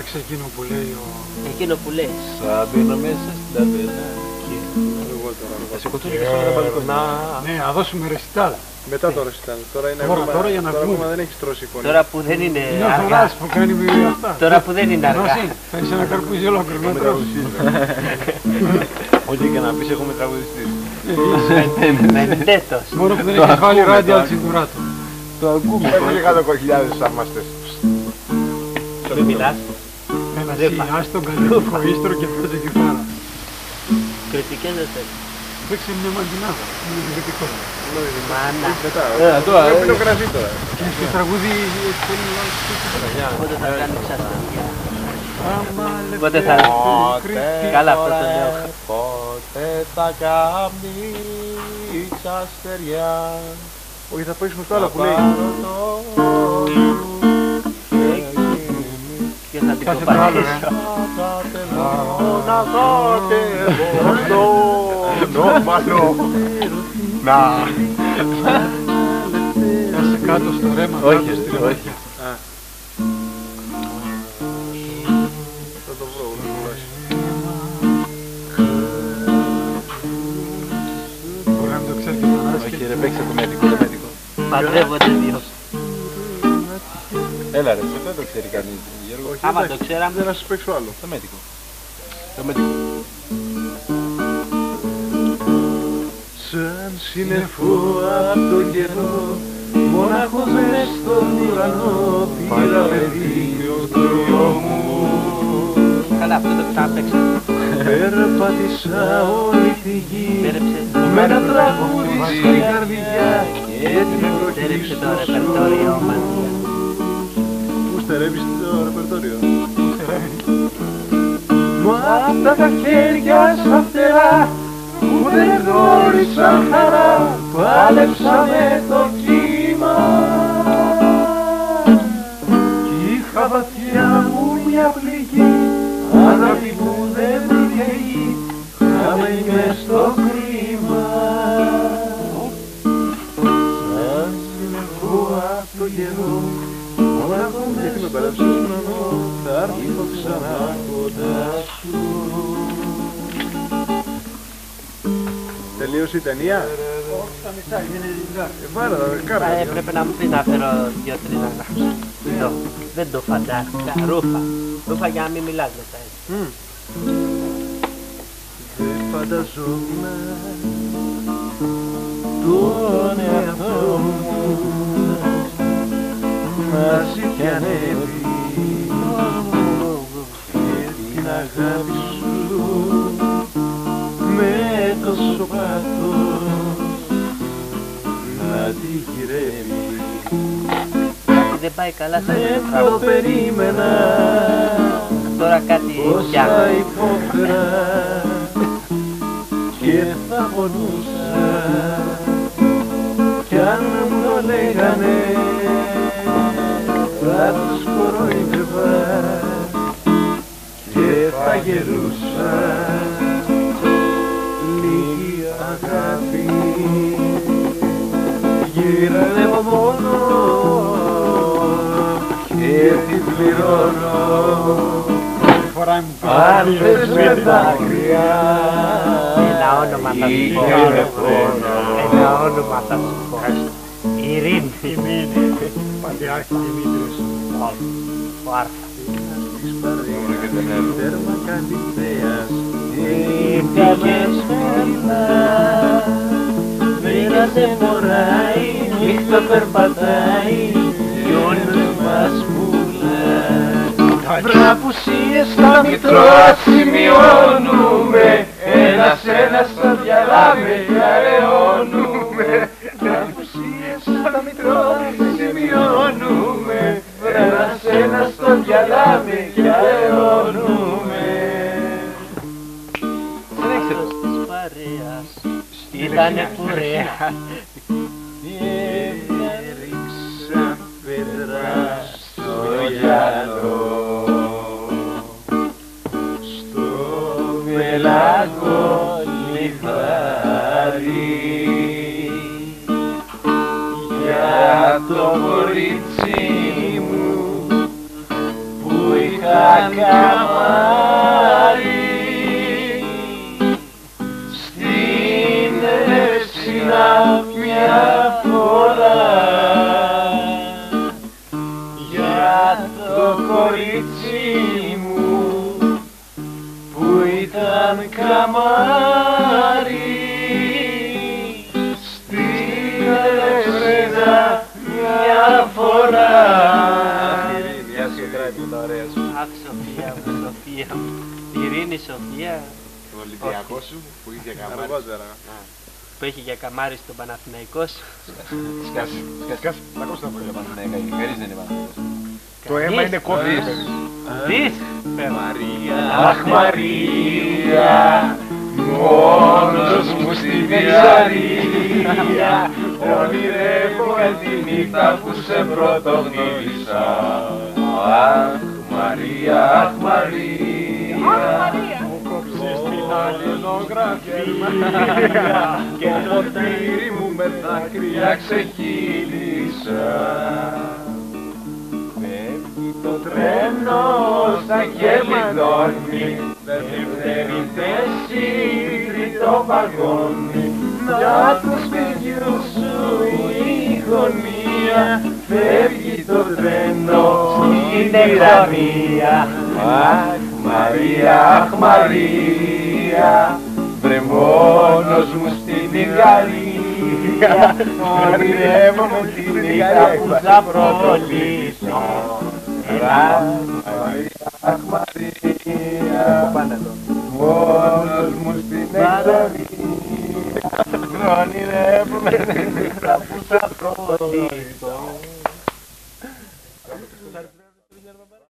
Παίξε εκείνο που λέει ο... Εκείνο που λες. Θα μπαίνω μέσα στην ταβέρνα και... Θα σηκωθούν και στον μπαλκονά. Ναι, να δώσουμε ρεσιτάλ. Μετά το ρεσιτάλ. Τώρα είναι Τώρα για να ακόμα βγούμε. δεν έχεις τρώσει φωνή. Τώρα που δεν είναι Είναι ο αργά. Θωράς που κάνει με αυτά. Τώρα που δεν είναι αργά. Μαζί, θα είσαι ένα καρπούζι ολόκληρο να τρώσεις. Όχι και να πεις έχουμε τραγουδιστής. Μεντέτος. Μόνο που δεν έχεις βάλει ράδιο al cinturado. Το ακούμε. Έχουμε και 100.000 θαυμαστές. Μην μιλάς. Ένα ας τον καλλιτικό ίστρο και παίζει κιθάρα. Κριτικές δεν θέλει. Παίξε μια μαντινάδα. Είναι κριτικό. Μάνα. Μετά, πρέπει το κρασί τώρα. Και στο τραγούδι θέλει να Πότε θα κάνει ξαστανιά. Πότε Πότε θα... Καλά αυτό το λέω. Πότε θα κάνει ξαστεριά. Όχι, θα παίξουμε στο άλλο που λέει. Και θα την κοπανίσω. Να κατεβώ νόμαλο. Να. Κάσε κάτω στο ρέμα. Όχι, όχι. Θα το βρω, θα το βρω. Μπορεί να μην το ξέρει και τον Άσο. Όχι ρε, παίξε το μέτικο, το μέτικο. Παντρεύονται δύο. Έλα ρε, δεν το ξέρει κανείς, Γιώργο. Άμα το ξέραμε. Δεν να σας παίξω άλλο. Το μέτικο. Το μέτικο. Σαν σύννεφο απ' το καιρό, μονάχος μες στον ουρανό, πήρα πεδίο στο γιο μου. Καλά, αυτό το ξαναπαίξα. Περπάτησα όλη τη γη, Τέρεψε. με ένα τραγούδι στην καρδιά και την βροχή Τέρεψε το στο ρεπερτόριό μας. Πού στερεύεις το ρεπερτόριο? Μα αυτά τα χέρια στα φτερά που δεν γνώρισαν χαρά, πάλεψα με το κύμα. Κι είχα βαθιά μου μια πληγή, αγάπη που δεν με καίει, χαμένη μες στο κρίμα. Σαν συνεχώ απ' το καιρό, μονάχο μες στον ουρανό, θα έρθω ξανά κοντά σου. Τελείωσε η ταινία? Όχι, στα μισά, είναι λιγά. Πάρα, κάρα. Θα έπρεπε να μου πει να φέρω δύο-τρεις να δεν το φαντάστηκα. Ρούφα. Ρούφα για να μην μιλάς μετά έτσι. Δεν φανταζόμουν τον εαυτό μου να συγχανεύει και την αγάπη σου με τόσο πάθος να τη γυρεύει. Κάτι δεν πάει καλά σαν Δεν το το τραγούδι. περίμενα Τώρα κάτι όσα φτιάχνει. υπόφερα και θα πονούσα κι αν μου το λέγανε θα τους κοροϊδεύα και θα γελούσα. Λίγη αγάπη γυρεύω μόνο και την πληρώνω. Φοράει μου το Αν θες με δάκρυα Ένα όνομα θα σου πω. Ένα όνομα θα σου πω. Ειρήνη. Πατριάρχη Δημήτρης. Ο Άρθα. τέρμα καλυθέας Ήρθες μερικά, βρήκα σε φοράει, νύχτα περπατάει, κι όλους μας πουλάει. Βραπουσίες στα μητρώα σημειώνουμε, ένας-ένας το διαλάμε και αραιώνουμε. Βραπουσίες στα μητρώα σημειώνουμε, ένας-ένας το διαλάμε και αραιώνουμε. Της παρέας ήτανε κουρέα. Έριξαν πέτρα στο γυαλό, στο πελάγο λιβάρι, για το κορίτσι μου που είχα καμάρι στην Εύσηνα μια φορά για το κορίτσι μου που ήταν καμάρι στην Εύσηνα μια φορά. Αχ, Σοφία μου, Σοφία μου. Ειρήνη, Σοφία. Ο Ολυμπιακός σου που είχε καμάρι. Αργότερα. Που έχει για καμάρι στον Παναθηναϊκό σου. Σκάσει. Τα ακούστε τα πολύ. Κανείς δεν είναι Παναθηναϊκός. Το αίμα είναι κόφι. Δεις. Μαρία. Αχ Μαρία, μόνος μου στην Εξαρία ονειρεύομαι τη νύχτα που σε πρωτογνώρισα. Αχ Μαρία, αχ Μαρία, Μου κόψεις την αλληλογραφία και το ποτήρι μου με δάκρυα ξεχύλισα. Φεύγει το τρένο στα Κελιδόνι, δεύτερη θέση, τρίτο βαγόνι. Να του σπιτιού σου η γωνία, φεύγει το τρένο στην Ιρανία. Αχ Μαρία, αχ Μαρία, βρε μόνος μου στην Ιγαρία, ονειρεύομαι τη νύχτα που θα προκολλήσω. Αχ Μαρία, αχ Μαρία, μόνος μου στην Ιγαρία, ονειρεύομαι τη νύχτα που θα προκολλήσω.